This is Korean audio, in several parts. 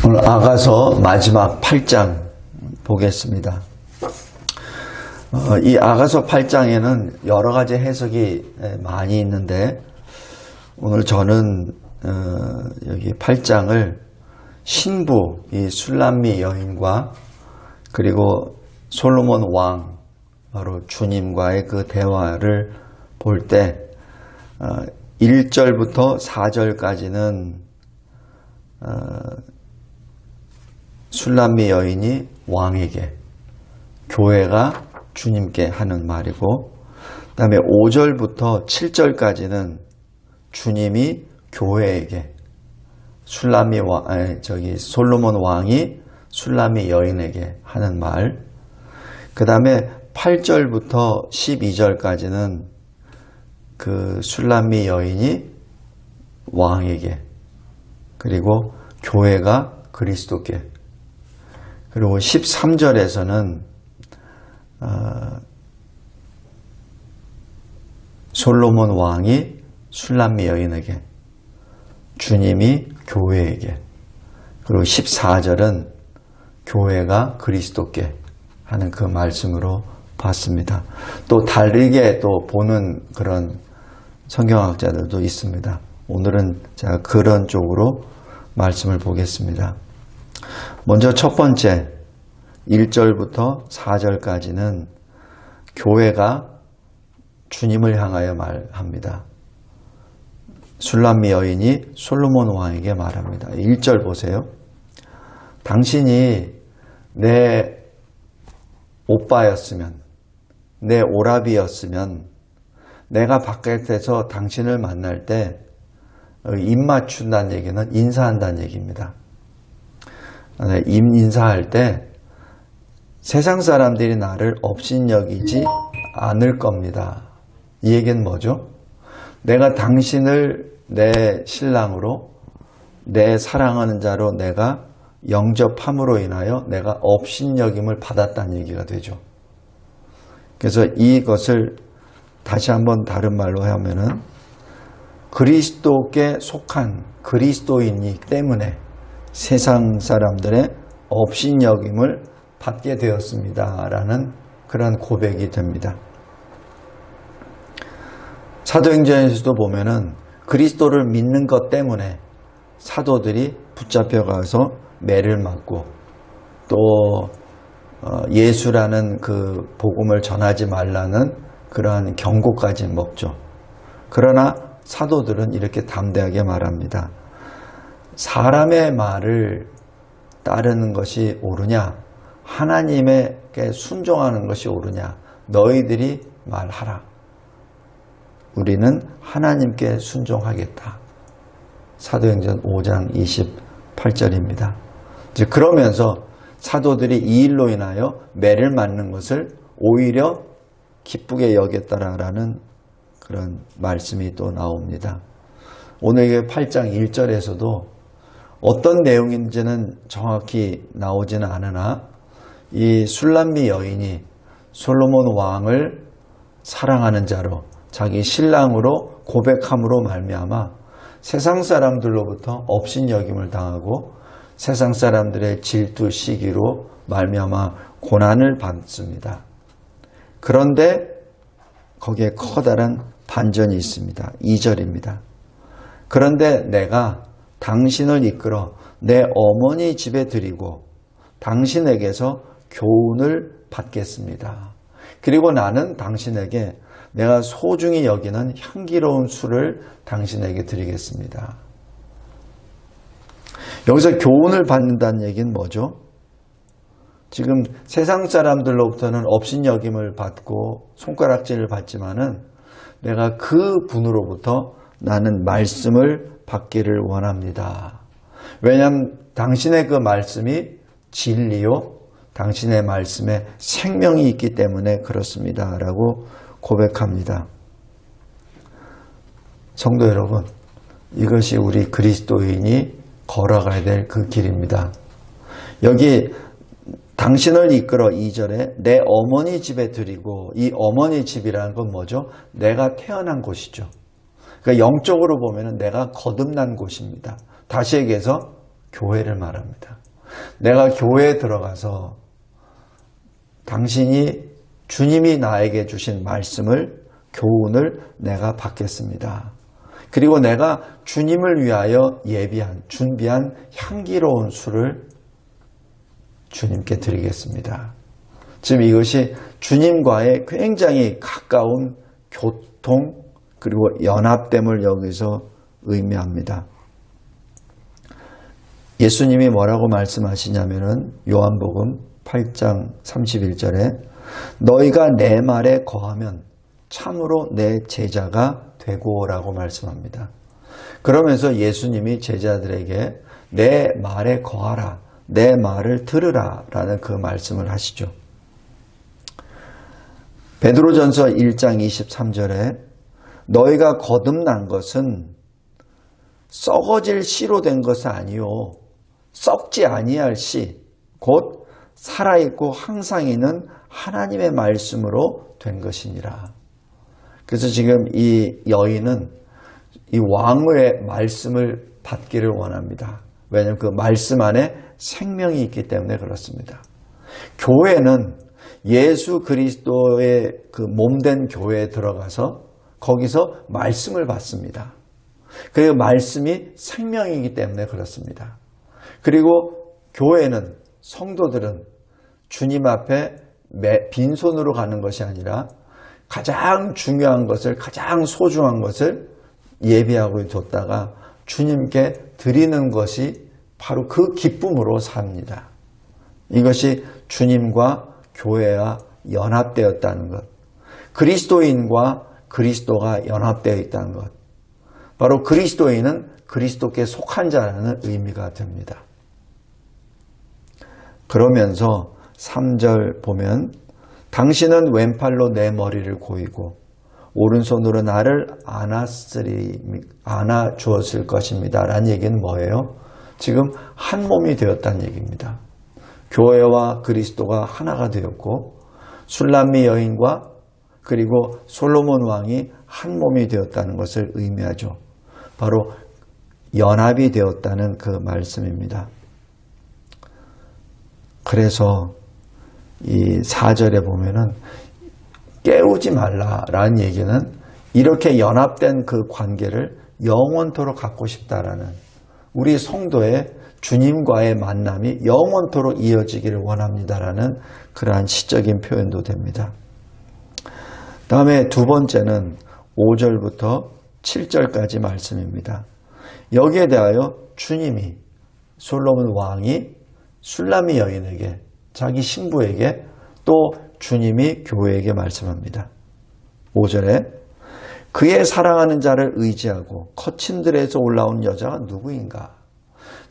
오늘 아가서 마지막 8장 보겠습니다. 이 아가서 8장에는 여러 가지 해석이 많이 있는데 오늘 저는 여기 8장을 신부, 이 술람미 여인과 그리고 솔로몬 왕, 바로 주님과의 그 대화를 볼 때 1절부터 4절까지는 술람미 여인이 왕에게, 교회가 주님께 하는 말이고, 그 다음에 5절부터 7절까지는 주님이 교회에게, 솔로몬 왕이 술람미 여인에게 하는 말, 그 다음에 8절부터 12절까지는 그 술람미 여인이 왕에게, 그리고 교회가 그리스도께, 그리고 13절에서는 솔로몬 왕이 술람미 여인에게, 주님이 교회에게, 그리고 14절은 교회가 그리스도께 하는 그 말씀으로 봤습니다. 또 다르게 또 보는 그런 성경학자들도 있습니다. 오늘은 제가 그런 쪽으로 말씀을 보겠습니다. 먼저 첫 번째 1절부터 4절까지는 교회가 주님을 향하여 말합니다. 술람미 여인이 솔로몬 왕에게 말합니다. 1절 보세요. 당신이 내 오빠였으면, 내 오라비였으면 내가 바깥에서 당신을 만날 때 입 맞춘다는 얘기는 인사한다는 얘기입니다. 인사할 때 세상 사람들이 나를 업신여기지 않을 겁니다. 이 얘기는 뭐죠? 내가 당신을 내 신랑으로, 내 사랑하는 자로 내가 영접함으로 인하여 내가 업신여김을 받았다는 얘기가 되죠. 그래서 이것을 다시 한번 다른 말로 하면은 그리스도께 속한 그리스도인이기 때문에 세상 사람들의 업신여김을 받게 되었습니다. 라는 그런 고백이 됩니다. 사도행전에서도 보면은 그리스도를 믿는 것 때문에 사도들이 붙잡혀가서 매를 맞고 또 예수라는 그 복음을 전하지 말라는 그러한 경고까지 먹죠. 그러나 사도들은 이렇게 담대하게 말합니다. 사람의 말을 따르는 것이 옳으냐, 하나님에게 순종하는 것이 옳으냐, 너희들이 말하라. 우리는 하나님께 순종하겠다. 사도행전 5장 28절입니다. 이제 그러면서 사도들이 이 일로 인하여 매를 맞는 것을 오히려 기쁘게 여겼다라는 그런 말씀이 또 나옵니다. 오늘 8장 1절에서도 어떤 내용인지는 정확히 나오지는 않으나 이 술람미 여인이 솔로몬 왕을 사랑하는 자로 자기 신랑으로 고백함으로 말미암아 세상 사람들로부터 업신여김을 당하고 세상 사람들의 질투 시기로 말미암아 고난을 받습니다. 그런데 거기에 커다란 반전이 있습니다. 2절입니다. 그런데 내가 당신을 이끌어 내 어머니 집에 드리고 당신에게서 교훈을 받겠습니다. 그리고 나는 당신에게 내가 소중히 여기는 향기로운 술을 당신에게 드리겠습니다. 여기서 교훈을 받는다는 얘기는 뭐죠? 지금 세상 사람들로부터는 업신여김을 받고 손가락질을 받지만은 내가 그 분으로부터 나는 말씀을 받기를 원합니다. 왜냐하면 당신의 그 말씀이 진리요, 당신의 말씀에 생명이 있기 때문에 그렇습니다. 라고 고백합니다. 성도 여러분, 이것이 우리 그리스도인이 걸어가야 될 그 길입니다. 여기 당신을 이끌어 2절에 내 어머니 집에 드리고, 이 어머니 집이라는 건 뭐죠? 내가 태어난 곳이죠. 그러니까 영적으로 보면 내가 거듭난 곳입니다. 다시 얘기해서 교회를 말합니다. 내가 교회에 들어가서 주님이 나에게 주신 말씀을, 교훈을 내가 받겠습니다. 그리고 내가 주님을 위하여 준비한 향기로운 술을 주님께 드리겠습니다. 지금 이것이 주님과의 굉장히 가까운 교통 그리고 연합됨을 여기서 의미합니다. 예수님이 뭐라고 말씀하시냐면은 요한복음 8장 31절에 너희가 내 말에 거하면 참으로 내 제자가 되고라고 말씀합니다. 그러면서 예수님이 제자들에게 내 말에 거하라, 내 말을 들으라 라는 그 말씀을 하시죠. 베드로전서 1장 23절에 너희가 거듭난 것은 썩어질 씨로 된 것은 아니요 썩지 아니할 씨, 곧 살아있고 항상 있는 하나님의 말씀으로 된 것이니라. 그래서 지금 이 여인은 이 왕의 말씀을 받기를 원합니다. 왜냐하면 그 말씀 안에 생명이 있기 때문에 그렇습니다. 교회는 예수 그리스도의 그 몸된 교회에 들어가서 거기서 말씀을 받습니다. 그 말씀이 생명이기 때문에 그렇습니다. 그리고 교회는, 성도들은 주님 앞에 빈손으로 가는 것이 아니라 가장 중요한 것을, 가장 소중한 것을 예비하고 뒀다가 주님께 드리는 것이 바로 그 기쁨으로 삽니다. 이것이 주님과 교회와 연합되었다는 것, 그리스도인과 그리스도가 연합되어 있다는 것, 바로 그리스도인은 그리스도께 속한 자라는 의미가 됩니다. 그러면서 3절 보면 당신은 왼팔로 내 머리를 고이고 오른손으로 나를 안아주었을 것입니다 라는 얘기는 뭐예요? 지금 한 몸이 되었다는 얘기입니다. 교회와 그리스도가 하나가 되었고 술람미 여인과 그리고 솔로몬 왕이 한 몸이 되었다는 것을 의미하죠. 바로 연합이 되었다는 그 말씀입니다. 그래서 이 4절에 보면은 깨우지 말라라는 얘기는 이렇게 연합된 그 관계를 영원토록 갖고 싶다라는, 우리 성도의 주님과의 만남이 영원토록 이어지기를 원합니다라는 그러한 시적인 표현도 됩니다. 다음에 두 번째는 5절부터 7절까지 말씀입니다. 여기에 대하여 주님이, 솔로몬 왕이 술람미 여인에게, 자기 신부에게, 또 주님이 교회에게 말씀합니다. 5절에 그의 사랑하는 자를 의지하고 거친 들에서 올라온 여자가 누구인가?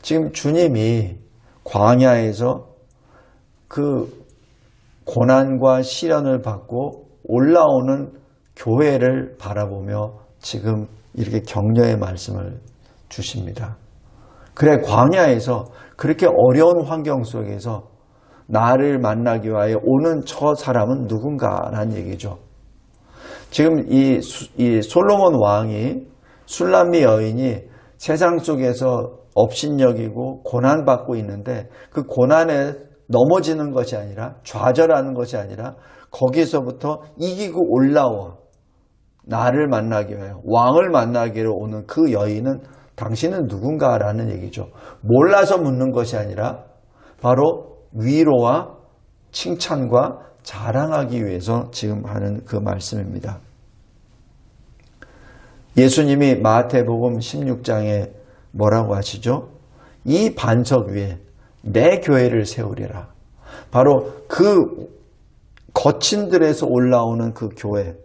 지금 주님이 광야에서 그 고난과 시련을 받고 올라오는 교회를 바라보며 지금 이렇게 격려의 말씀을 주십니다. 그래, 광야에서 그렇게 어려운 환경 속에서 나를 만나기 위하여 오는 저 사람은 누군가라는 얘기죠. 지금 이 솔로몬 왕이, 술람미 여인이 세상 속에서 업신여기고 고난받고 있는데 그 고난에 넘어지는 것이 아니라, 좌절하는 것이 아니라 거기서부터 이기고 올라와 나를 만나기 위하여, 왕을 만나기로 오는 그 여인은 당신은 누군가라는 얘기죠. 몰라서 묻는 것이 아니라 바로 위로와 칭찬과 자랑하기 위해서 지금 하는 그 말씀입니다. 예수님이 마태복음 16장에 뭐라고 하시죠? 이 반석 위에 내 교회를 세우리라. 바로 그 거친 들에서 올라오는 그 교회,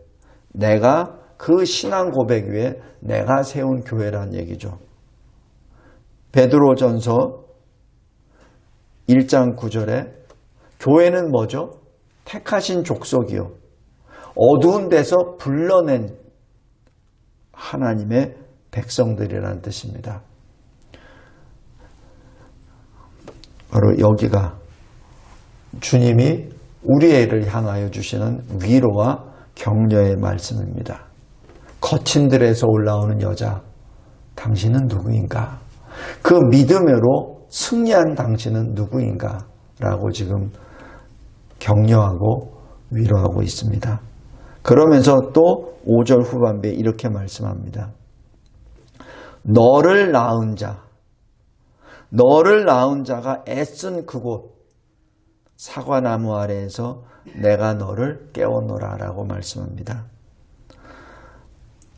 내가 그 신앙 고백 위에 내가 세운 교회라는 얘기죠. 베드로전서 1장 9절에 교회는 뭐죠? 택하신 족속이요, 어두운 데서 불러낸 하나님의 백성들이라는 뜻입니다. 바로 여기가 주님이 우리를 향하여 주시는 위로와 격려의 말씀입니다. 거친 들에서 올라오는 여자, 당신은 누구인가? 그 믿음으로 승리한 당신은 누구인가? 라고 지금 격려하고 위로하고 있습니다. 그러면서 또 5절 후반부에 이렇게 말씀합니다. 너를 낳은 자가 애쓴 그곳 사과나무 아래에서 내가 너를 깨웠노라 라고 말씀합니다.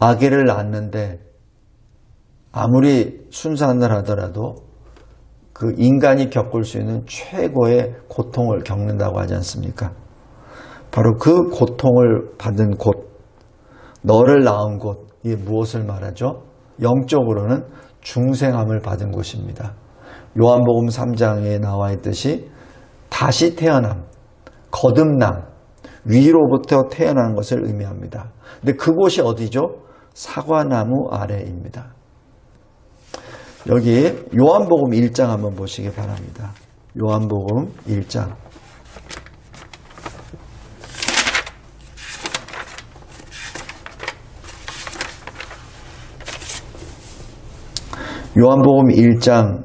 아기를 낳는데 아무리 순산을 하더라도 그 인간이 겪을 수 있는 최고의 고통을 겪는다고 하지 않습니까? 바로 그 고통을 받은 곳, 너를 낳은 곳, 이게 무엇을 말하죠? 영적으로는 중생함을 받은 곳입니다. 요한복음 3장에 나와 있듯이 다시 태어남, 거듭남, 위로부터 태어난 것을 의미합니다. 근데 그곳이 어디죠? 사과나무 아래입니다. 여기 요한복음 1장 한번 보시기 바랍니다. 요한복음 1장. 요한복음 1장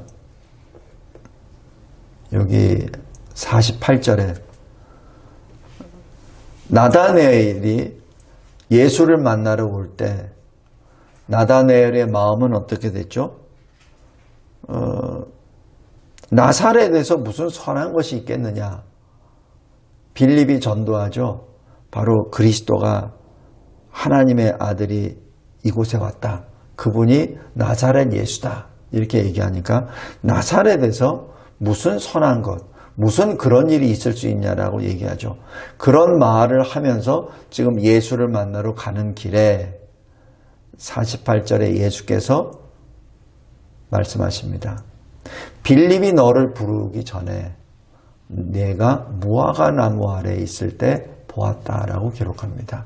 여기 48절에 나다네엘이 예수를 만나러 올 때 나다네엘의 마음은 어떻게 됐죠? 나사렛에서 무슨 선한 것이 있겠느냐? 빌립이 전도하죠. 바로 그리스도가 하나님의 아들이 이곳에 왔다. 그분이 나사렛 예수다. 이렇게 얘기하니까 나사렛에서 무슨 선한 것, 무슨 그런 일이 있을 수 있냐라고 얘기하죠. 그런 말을 하면서 지금 예수를 만나러 가는 길에 48절에 예수께서 말씀하십니다. 빌립이 너를 부르기 전에 내가 무화과 나무 아래에 있을 때 보았다라고 기록합니다.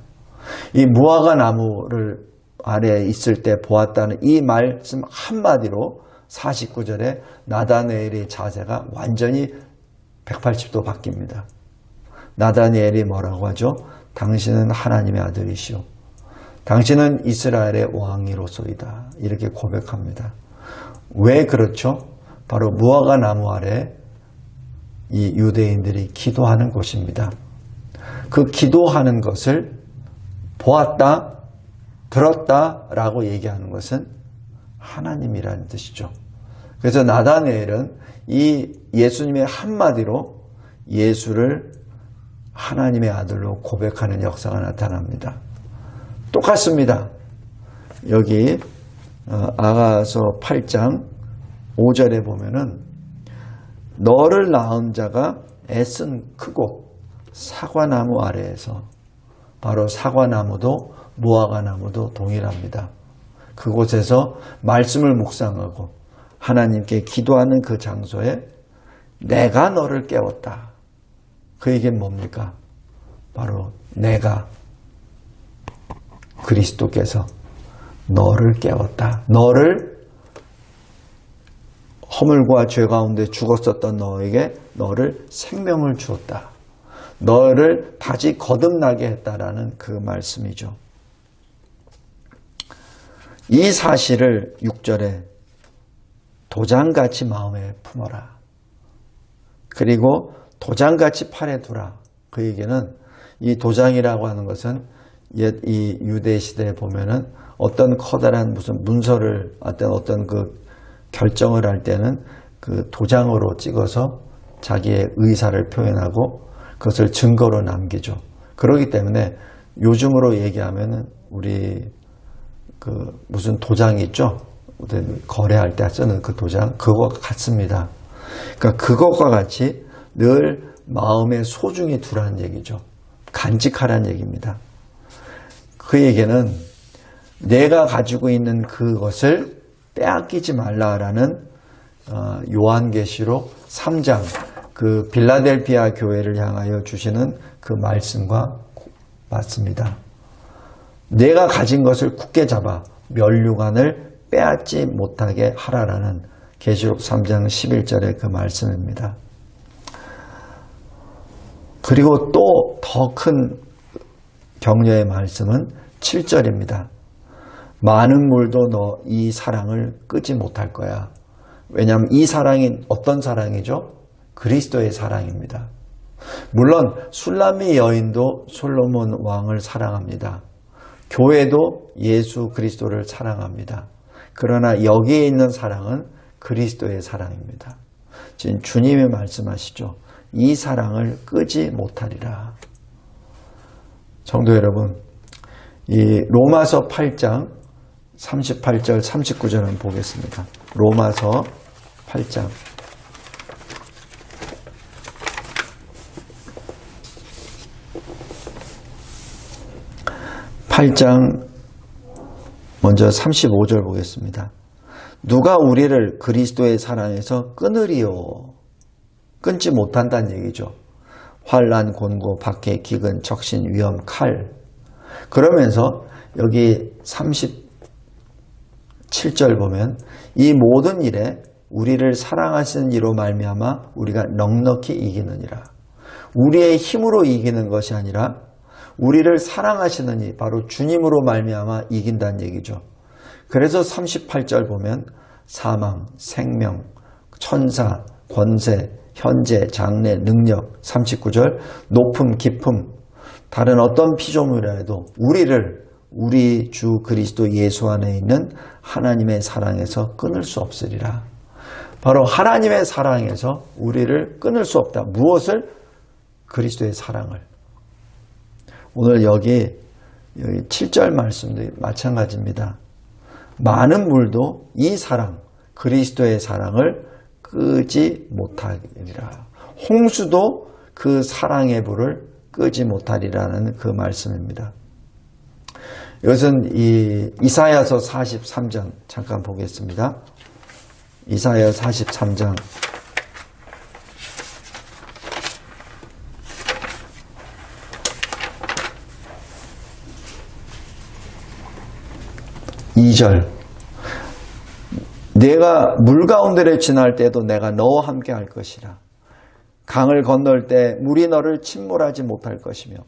이 무화과 나무를 아래에 있을 때 보았다는 이 말씀 한마디로 49절에 나다네엘의 자세가 완전히 180도 바뀝니다. 나다니엘이 뭐라고 하죠? 당신은 하나님의 아들이시오. 당신은 이스라엘의 왕이로소이다. 이렇게 고백합니다. 왜 그렇죠? 바로 무화과 나무 아래 이 유대인들이 기도하는 곳입니다. 그 기도하는 것을 보았다, 들었다라고 얘기하는 것은 하나님이라는 뜻이죠. 그래서 나다니엘은 이 예수님의 한마디로 예수를 하나님의 아들로 고백하는 역사가 나타납니다. 똑같습니다. 여기 아가서 8장 5절에 보면은 너를 낳은 자가 애쓴 크고 사과나무 아래에서, 바로 사과나무도 무화과나무도 동일합니다. 그곳에서 말씀을 묵상하고 하나님께 기도하는 그 장소에 내가 너를 깨웠다. 그 얘기는 뭡니까? 바로 내가, 그리스도께서 너를 깨웠다. 너를 허물과 죄 가운데 죽었었던 너에게 너를 생명을 주었다. 너를 다시 거듭나게 했다라는 그 말씀이죠. 이 사실을 6절에 도장같이 마음에 품어라. 그리고 도장같이 팔에 두라. 그 얘기는 이 도장이라고 하는 것은 옛 이 유대 시대에 보면은 어떤 커다란 무슨 문서를 어떤 그 결정을 할 때는 그 도장으로 찍어서 자기의 의사를 표현하고 그것을 증거로 남기죠. 그렇기 때문에 요즘으로 얘기하면은 우리 그 무슨 도장이 있죠? 거래할 때 쓰는 그 도장, 그거 같습니다. 그러니까 그것과 같이 늘 마음에 소중히 두라는 얘기죠. 간직하라는 얘기입니다. 그 얘기는 내가 가지고 있는 그것을 빼앗기지 말라라는 요한계시록 3장 그 빌라델피아 교회를 향하여 주시는 그 말씀과 맞습니다. 내가 가진 것을 굳게 잡아 면류관을 빼앗지 못하게 하라라는 계시록 3장 11절의 그 말씀입니다. 그리고 또 더 큰 격려의 말씀은 7절입니다. 많은 물도 너 이 사랑을 끄지 못할 거야. 왜냐하면 이 사랑이 어떤 사랑이죠? 그리스도의 사랑입니다. 물론 술람미 여인도 솔로몬 왕을 사랑합니다. 교회도 예수 그리스도를 사랑합니다. 그러나 여기에 있는 사랑은 그리스도의 사랑입니다. 지금 주님이 말씀하시죠. 이 사랑을 끄지 못하리라. 성도 여러분, 이 로마서 8장 38절 39절 한번 보겠습니다. 로마서 8장 8장 먼저 35절 보겠습니다. 누가 우리를 그리스도의 사랑에서 끊으리요? 끊지 못한다는 얘기죠. 환난, 곤고, 박해, 기근, 적신, 위험, 칼. 그러면서 여기 37절 보면 이 모든 일에 우리를 사랑하시는 이로 말미암아 우리가 넉넉히 이기느니라. 우리의 힘으로 이기는 것이 아니라 우리를 사랑하시는 이 바로 주님으로 말미암아 이긴다는 얘기죠. 그래서 38절 보면 사망, 생명, 천사, 권세, 현재, 장래, 능력, 39절 높음, 깊음, 다른 어떤 피조물이라도 우리를 우리 주 그리스도 예수 안에 있는 하나님의 사랑에서 끊을 수 없으리라. 바로 하나님의 사랑에서 우리를 끊을 수 없다. 무엇을? 그리스도의 사랑을. 오늘 여기 7절 말씀도 마찬가지입니다. 많은 물도 이 사랑, 그리스도의 사랑을 끄지 못하리라. 홍수도 그 사랑의 불을 끄지 못하리라는 그 말씀입니다. 이것은 이사야서 43장 잠깐 보겠습니다. 이사야 43장 2절 내가 물 가운데를 지날 때도 내가 너와 함께 할 것이라. 강을 건널 때 물이 너를 침몰하지 못할 것이며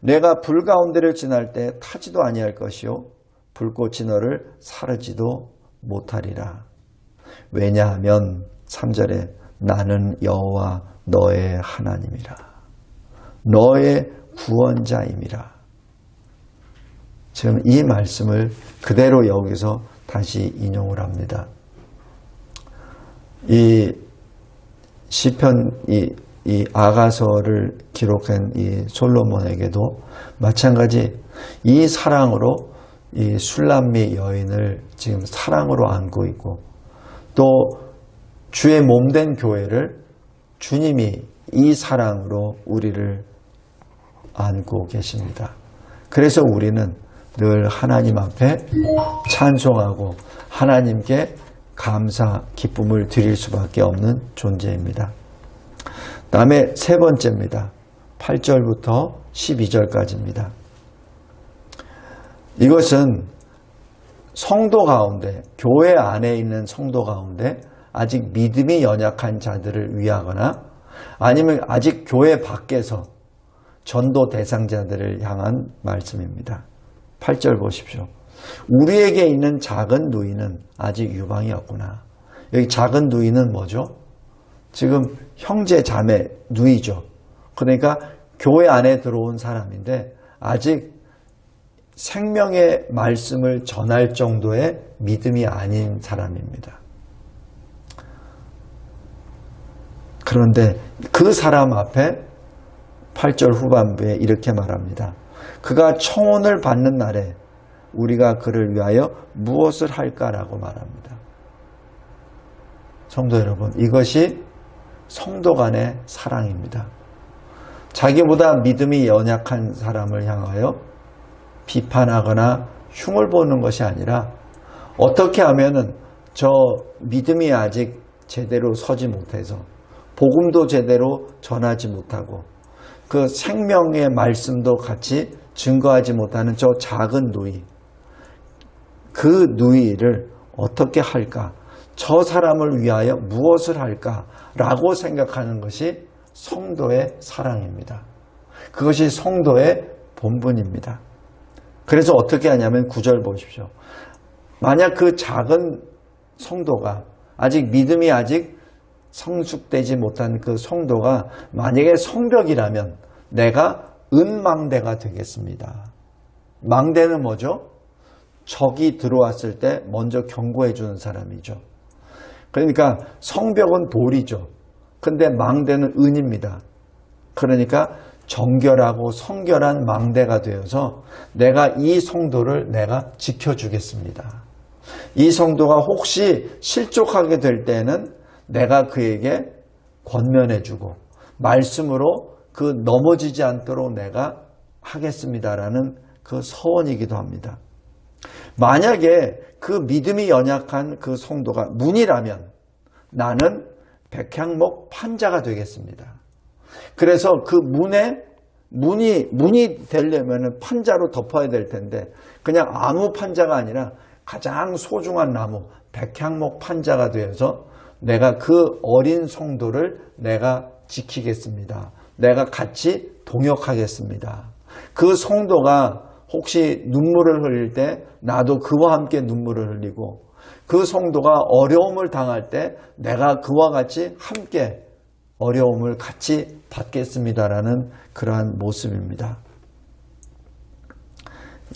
내가 불 가운데를 지날 때 타지도 아니할 것이요 불꽃이 너를 사르지도 못하리라. 왜냐하면 3절에 나는 여호와 너의 하나님이라. 너의 구원자임이라. 지금 이 말씀을 그대로 여기서 다시 인용을 합니다. 이 시편 이 아가서를 기록한 이 솔로몬에게도 마찬가지 이 사랑으로 이 술람미 여인을 지금 사랑으로 안고 있고 또 주의 몸된 교회를 주님이 이 사랑으로 우리를 안고 계십니다. 그래서 우리는 늘 하나님 앞에 찬송하고 하나님께 감사, 기쁨을 드릴 수밖에 없는 존재입니다. 다음에 세 번째입니다. 8절부터 12절까지입니다. 이것은 성도 가운데, 교회 안에 있는 성도 가운데 아직 믿음이 연약한 자들을 위하거나 아니면 아직 교회 밖에서 전도 대상자들을 향한 말씀입니다. 8절 보십시오. 우리에게 있는 작은 누이는 아직 유방이 없구나. 여기 작은 누이는 뭐죠? 지금 형제 자매 누이죠. 그러니까 교회 안에 들어온 사람인데 아직 생명의 말씀을 전할 정도의 믿음이 아닌 사람입니다. 그런데 그 사람 앞에 8절 후반부에 이렇게 말합니다. 그가 청혼을 받는 날에 우리가 그를 위하여 무엇을 할까라고 말합니다. 성도 여러분, 이것이 성도 간의 사랑입니다. 자기보다 믿음이 연약한 사람을 향하여 비판하거나 흉을 보는 것이 아니라 어떻게 하면은 저 믿음이 아직 제대로 서지 못해서 복음도 제대로 전하지 못하고 그 생명의 말씀도 같이 증거하지 못하는 저 작은 누이, 그 누이를 어떻게 할까? 저 사람을 위하여 무엇을 할까라고 생각하는 것이 성도의 사랑입니다. 그것이 성도의 본분입니다. 그래서 어떻게 하냐면 9절 보십시오. 만약 그 작은 성도가 믿음이 아직 성숙되지 못한 그 성도가 만약에 성벽이라면 내가 은망대가 되겠습니다. 망대는 뭐죠? 적이 들어왔을 때 먼저 경고해 주는 사람이죠. 그러니까 성벽은 돌이죠. 근데 망대는 은입니다. 그러니까 정결하고 성결한 망대가 되어서 내가 이 성도를 내가 지켜주겠습니다. 이 성도가 혹시 실족하게 될 때는 내가 그에게 권면해주고 말씀으로 그 넘어지지 않도록 내가 하겠습니다라는 그 서원이기도 합니다. 만약에 그 믿음이 연약한 그 성도가 문이라면 나는 백향목 판자가 되겠습니다. 그래서 그 문이 되려면 판자로 덮어야 될 텐데 그냥 아무 판자가 아니라 가장 소중한 나무 백향목 판자가 되어서 내가 그 어린 성도를 내가 지키겠습니다. 내가 같이 동역하겠습니다. 그 성도가 혹시 눈물을 흘릴 때 나도 그와 함께 눈물을 흘리고 그 성도가 어려움을 당할 때 내가 그와 같이 함께 어려움을 같이 받겠습니다라는 그러한 모습입니다.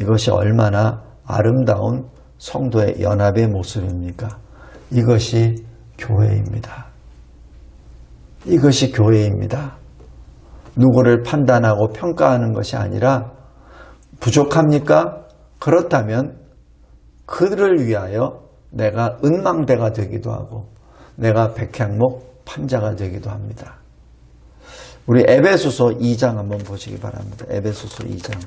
이것이 얼마나 아름다운 성도의 연합의 모습입니까? 이것이 교회입니다. 이것이 교회입니다. 누구를 판단하고 평가하는 것이 아니라 부족합니까? 그렇다면 그들을 위하여 내가 은망대가 되기도 하고 내가 백향목 판자가 되기도 합니다. 우리 에베소서 2장 한번 보시기 바랍니다. 에베소서 2장.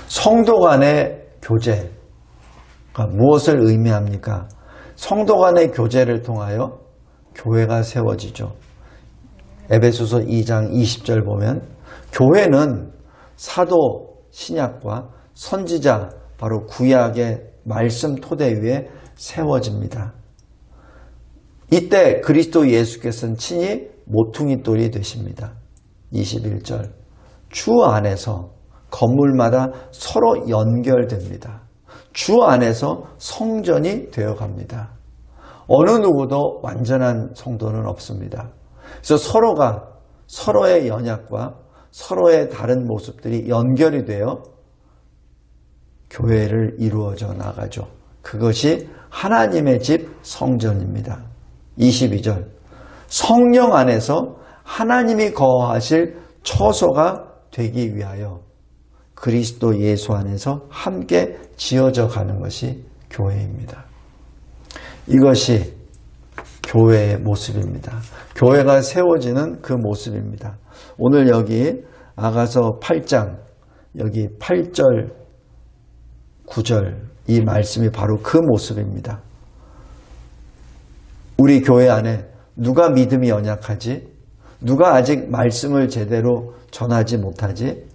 성도 간의 교제가 무엇을 의미합니까? 성도 간의 교제를 통하여 교회가 세워지죠. 에베소서 2장 20절 보면 교회는 사도 신약과 선지자 바로 구약의 말씀 토대 위에 세워집니다. 이때 그리스도 예수께서는 친히 모퉁이 돌이 되십니다. 21절 주 안에서 건물마다 서로 연결됩니다. 주 안에서 성전이 되어갑니다. 어느 누구도 완전한 성도는 없습니다. 그래서 서로가 서로의 연약과 서로의 다른 모습들이 연결이 되어 교회를 이루어져 나가죠. 그것이 하나님의 집 성전입니다. 22절 성령 안에서 하나님이 거하실 처소가 되기 위하여 그리스도 예수 안에서 함께 지어져 가는 것이 교회입니다. 이것이 교회의 모습입니다. 교회가 세워지는 그 모습입니다. 오늘 여기 아가서 8장 여기 8절 9절 이 말씀이 바로 그 모습입니다. 우리 교회 안에 누가 믿음이 연약하지? 누가 아직 말씀을 제대로 전하지 못하지?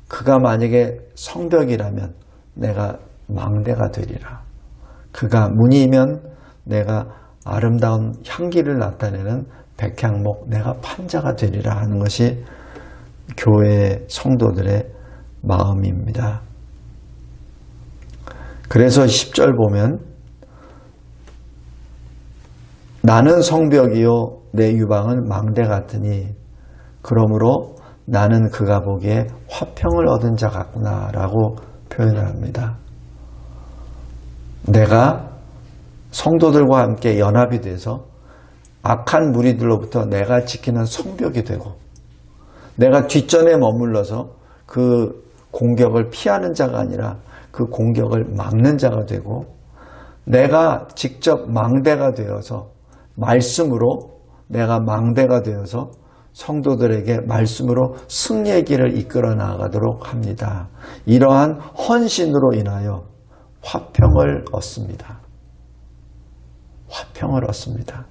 그가 만약에 성벽이라면 내가 망대가 되리라. 그가 문이면 내가 아름다운 향기를 나타내는 백향목 내가 판자가 되리라 하는 것이 교회 성도들의 마음입니다. 그래서 10절 보면 나는 성벽이요 내 유방은 망대 같으니 그러므로 나는 그가 보기에 화평을 얻은 자 같구나 라고 표현을 합니다. 내가 성도들과 함께 연합이 돼서 악한 무리들로부터 내가 지키는 성벽이 되고 내가 뒷전에 머물러서 그 공격을 피하는 자가 아니라 그 공격을 막는 자가 되고 내가 직접 망대가 되어서 말씀으로 내가 망대가 되어서 성도들에게 말씀으로 승리의 길을 이끌어 나가도록 합니다. 이러한 헌신으로 인하여 화평을 얻습니다. 화평을 얻습니다.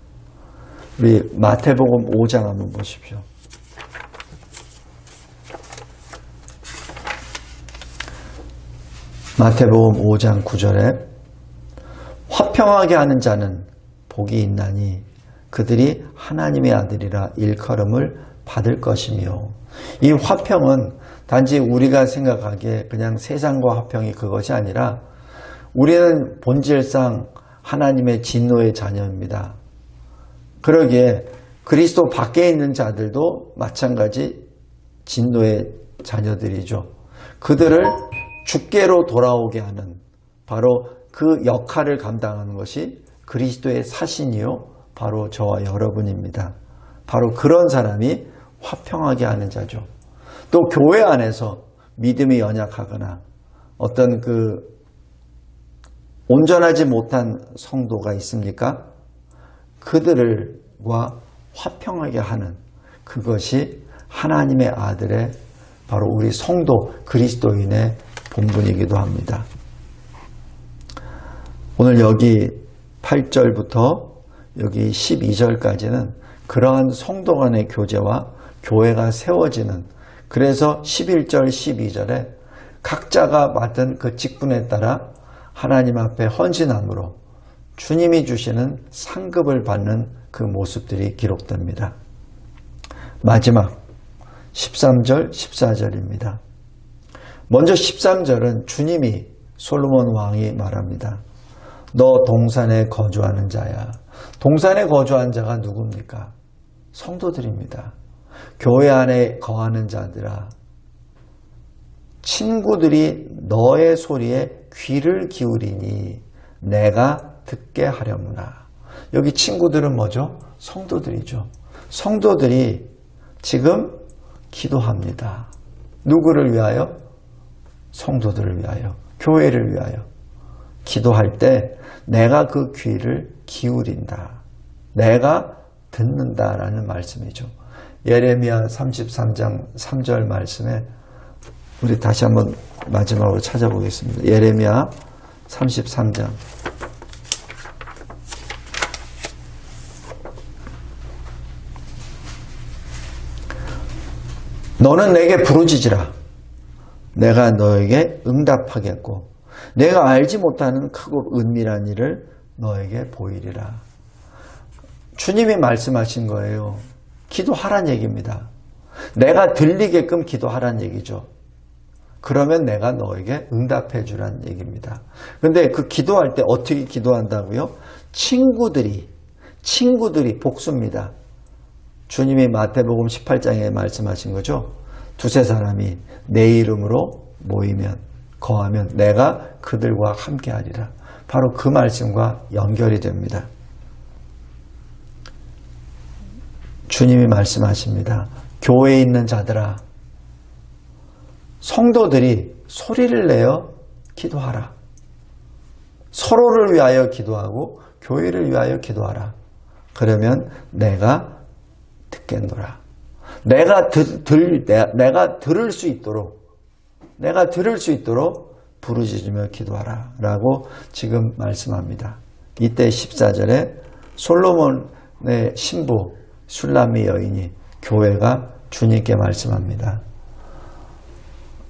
우리 마태복음 5장 한번 보십시오. 마태복음 5장 9절에 화평하게 하는 자는 복이 있나니 그들이 하나님의 아들이라 일컬음을 받을 것이며, 이 화평은 단지 우리가 생각하기에 그냥 세상과 화평이 그것이 아니라 우리는 본질상 하나님의 진노의 자녀입니다. 그러기에 그리스도 밖에 있는 자들도 마찬가지 진노의 자녀들이죠. 그들을 주께로 돌아오게 하는 바로 그 역할을 감당하는 것이 그리스도의 사신이요, 바로 저와 여러분입니다. 바로 그런 사람이 화평하게 하는 자죠. 또 교회 안에서 믿음이 연약하거나 어떤 온전하지 못한 성도가 있습니까? 그들과 화평하게 하는 그것이 하나님의 아들의 바로 우리 성도 그리스도인의 본분이기도 합니다. 오늘 여기 8절부터 여기 12절까지는 그러한 성도 간의 교제와 교회가 세워지는, 그래서 11절 12절에 각자가 맡은 그 직분에 따라 하나님 앞에 헌신함으로 주님이 주시는 상급을 받는 그 모습들이 기록됩니다. 마지막 13절 14절입니다. 먼저 13절은 주님이 솔로몬 왕이 말합니다. 너 동산에 거주하는 자야. 동산에 거주한 자가 누굽니까? 성도들입니다. 교회 안에 거하는 자들아, 친구들이 너의 소리에 귀를 기울이니 내가 듣게 하려무나. 여기 친구들은 뭐죠? 성도들이죠. 성도들이 지금 기도합니다. 누구를 위하여? 성도들을 위하여, 교회를 위하여 기도할 때 내가 그 귀를 기울인다. 내가 듣는다라는 말씀이죠. 예레미야 33장 3절 말씀에 우리 다시 한번 마지막으로 찾아보겠습니다. 예레미야 33장. 너는 내게 부르짖으라. 내가 너에게 응답하겠고 내가 알지 못하는 크고 은밀한 일을 너에게 보이리라. 주님이 말씀하신 거예요. 기도하란 얘기입니다. 내가 들리게끔 기도하란 얘기죠. 그러면 내가 너에게 응답해 주란 얘기입니다. 그런데 그 기도할 때 어떻게 기도한다고요? 친구들이 복수입니다. 주님이 마태복음 18장에 말씀하신 거죠. 두세 사람이 내 이름으로 모이면 거하면 내가 그들과 함께하리라. 바로 그 말씀과 연결이 됩니다. 주님이 말씀하십니다. 교회에 있는 자들아, 성도들이 소리를 내어 기도하라. 서로를 위하여 기도하고 교회를 위하여 기도하라. 그러면 내가 듣겠노라. 내가 들을 수 있도록 부르짖으며 기도하라 라고 지금 말씀합니다. 이때 14절에 솔로몬의 신부 술람미 여인이 교회가 주님께 말씀합니다.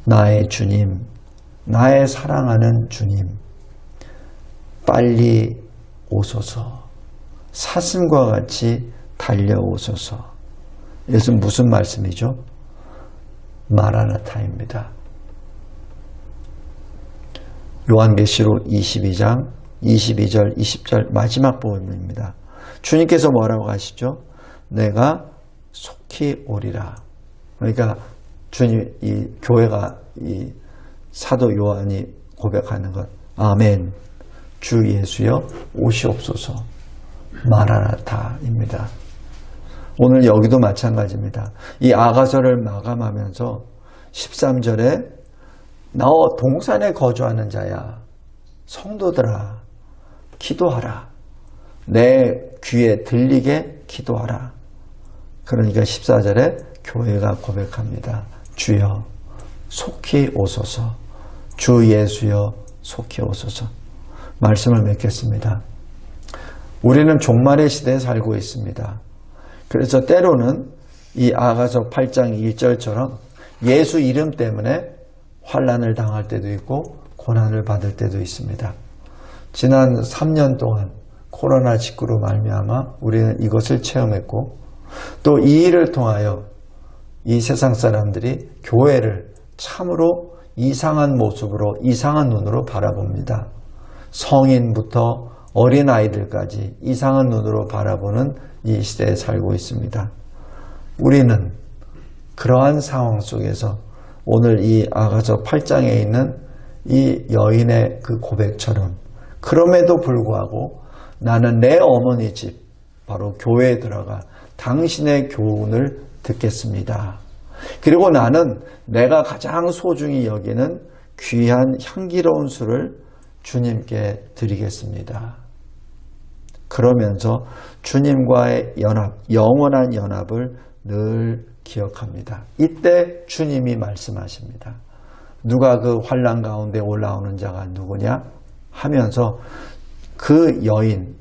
나의 주님, 나의 사랑하는 주님, 빨리 오소서. 사슴과 같이 달려오소서. 이것은 무슨 말씀이죠? 마라나타입니다. 요한계시록 22장 22절 20절 마지막 부분입니다. 주님께서 뭐라고 하시죠? 내가 속히 오리라. 그러니까 주님, 이 교회가 이 사도 요한이 고백하는 것, 아멘, 주 예수여 오시옵소서, 마라나타입니다. 오늘 여기도 마찬가지입니다. 이 아가서를 마감하면서 13절에 너 동산에 거주하는 자야, 성도들아, 기도하라. 내 귀에 들리게 기도하라. 그러니까 14절에 교회가 고백합니다. 주여 속히 오소서. 주 예수여 속히 오소서. 말씀을 맺겠습니다. 우리는 종말의 시대에 살고 있습니다. 그래서 때로는 이 아가서 8장 1절처럼 예수 이름 때문에 환난을 당할 때도 있고 고난을 받을 때도 있습니다. 지난 3년 동안 코로나19로 말미암아 우리는 이것을 체험했고 또 이 일을 통하여 이 세상 사람들이 교회를 참으로 이상한 모습으로, 이상한 눈으로 바라봅니다. 성인부터 어린아이들까지 이상한 눈으로 바라보는 이 시대에 살고 있습니다. 우리는 그러한 상황 속에서 오늘 이 아가서 8장에 있는 이 여인의 그 고백처럼, 그럼에도 불구하고 나는 내 어머니 집, 바로 교회에 들어가 당신의 교훈을 듣겠습니다. 그리고 나는 내가 가장 소중히 여기는 귀한 향기로운 술을 주님께 드리겠습니다. 그러면서 주님과의 연합, 영원한 연합을 늘 기억합니다. 이때 주님이 말씀하십니다. 누가 그 환난 가운데 올라오는 자가 누구냐 하면서 그 여인,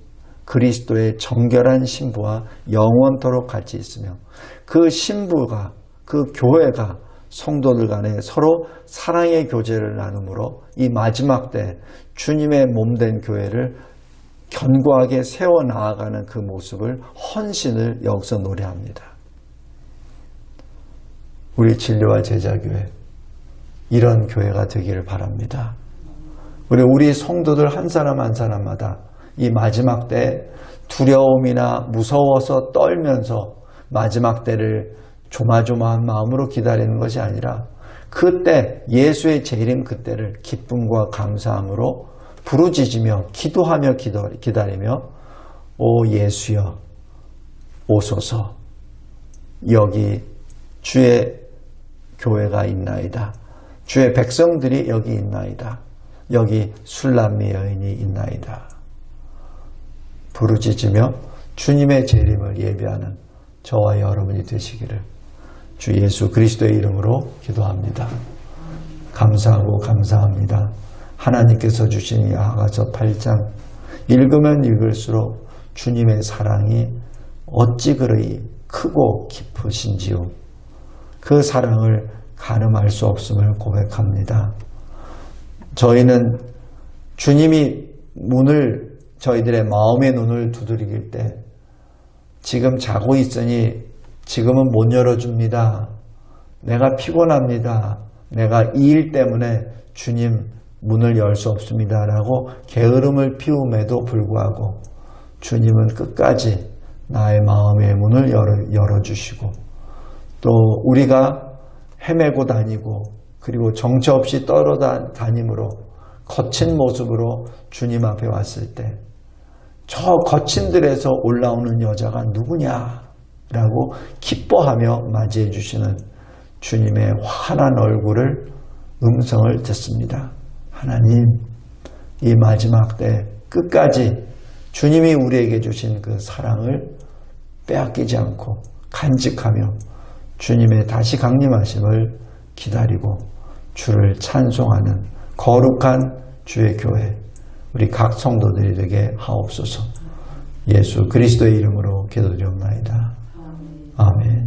그리스도의 정결한 신부와 영원토록 같이 있으며 그 신부가, 그 교회가 성도들 간에 서로 사랑의 교제를 나누므로 이 마지막 때 주님의 몸된 교회를 견고하게 세워나가는 그 모습을, 헌신을 여기서 노래합니다. 우리 진리와 제자교회, 이런 교회가 되기를 바랍니다. 우리 성도들 한 사람 한 사람마다 이 마지막 때 두려움이나 무서워서 떨면서 마지막 때를 조마조마한 마음으로 기다리는 것이 아니라 그때, 예수의 재림 그때를 기쁨과 감사함으로 부르짖으며 기도하며 기다리며 오 예수여 오소서, 여기 주의 교회가 있나이다, 주의 백성들이 여기 있나이다, 여기 술람미 여인이 있나이다 부르짖으며 주님의 재림을 예배하는 저와 여러분이 되시기를 주 예수 그리스도의 이름으로 기도합니다. 감사하고 감사합니다. 하나님께서 주신 이 아가서 8장 읽으면 읽을수록 주님의 사랑이 어찌 그리 크고 깊으신지요. 그 사랑을 가늠할 수 없음을 고백합니다. 저희는 주님이 문을, 저희들의 마음의 눈을 두드릴 때 지금 자고 있으니 지금은 못 열어줍니다. 내가 피곤합니다. 내가 이 일 때문에 주님 문을 열 수 없습니다. 라고 게으름을 피움에도 불구하고 주님은 끝까지 나의 마음의 문을 열어주시고 또 우리가 헤매고 다니고 그리고 정처 없이 떨어다니므로 거친 모습으로 주님 앞에 왔을 때 저 거친 들에서 올라오는 여자가 누구냐라고 기뻐하며 맞이해 주시는 주님의 환한 얼굴을, 음성을 듣습니다. 하나님, 이 마지막 때 끝까지 주님이 우리에게 주신 그 사랑을 빼앗기지 않고 간직하며 주님의 다시 강림하심을 기다리고 주를 찬송하는 거룩한 주의 교회, 우리 각 성도들이 되게 하옵소서. 예수 그리스도의 이름으로 기도드리옵나이다. 아멘.